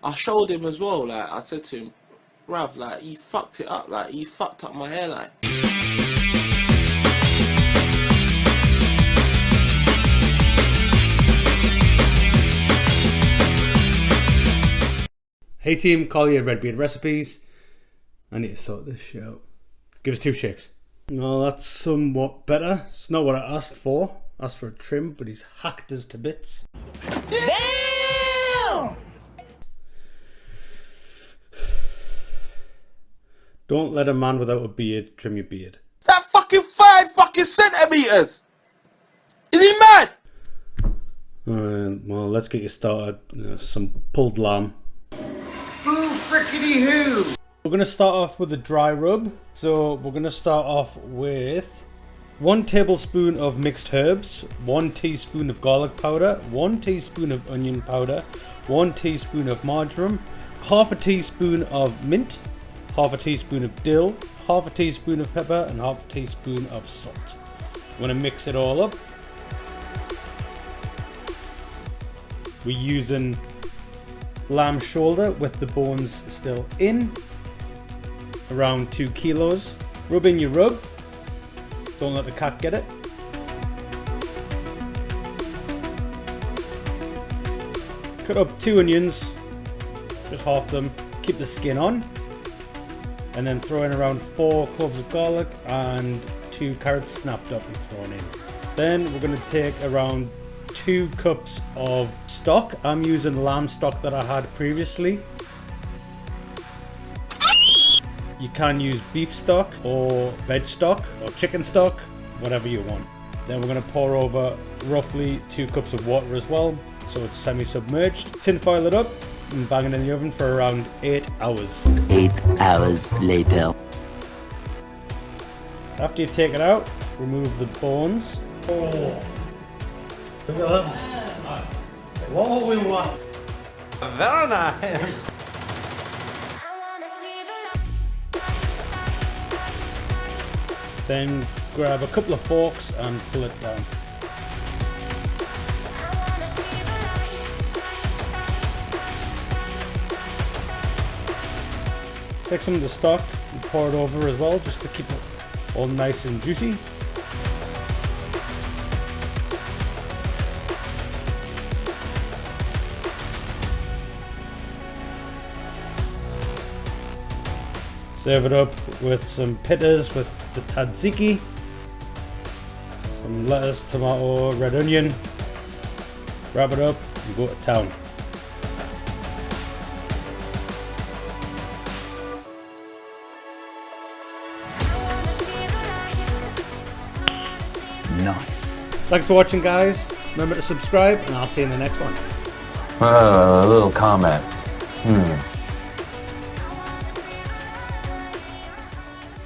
I showed him as well, like, I said to him, Rav, like, you fucked it up, like, you fucked up my hairline. Hey team, Collier Redbeard Recipes. I need to sort this shit out. Give us 2 shakes. No, that's somewhat better. It's not what I asked for. I asked for a trim, but he's hacked us to bits. Damn! Don't let a man without a beard trim your beard. That fucking 5 fucking centimeters! Is he mad? Well, let's get you started. Some pulled lamb. Who frickety who? We're going to start off with a dry rub. So we're going to start off with 1 tablespoon of mixed herbs, 1 teaspoon of garlic powder, 1 teaspoon of onion powder, 1 teaspoon of marjoram, half a teaspoon of mint, half a teaspoon of dill, half a teaspoon of pepper, and half a teaspoon of salt. We're going to mix it all up. We're using lamb shoulder with the bones still in, around 2 kilos. Rub in your rub, don't let the cat get it. Cut up 2 onions, just half them, keep the skin on, and then throw in around 4 cloves of garlic and 2 carrots snapped up and thrown in. Then we're going to take around 2 cups of stock. I'm using lamb stock that I had previously. You can use beef stock or veg stock or chicken stock, whatever you want. Then we're going to pour over roughly 2 cups of water as well, so it's semi-submerged. Tin foil it up and bang it in the oven for around 8 hours. 8 hours later. After you take it out, remove the bones. Oh, look at that. What we want. Very nice. Then grab a couple of forks and pull it down. Take some of the stock and pour it over as well, just to keep it all nice and juicy. Serve it up with some pittas with the tzatziki, some lettuce, tomato, red onion. Wrap it up and go to town. Nice. Thanks for watching, guys. Remember to subscribe and I'll see you in the next one. A little comment.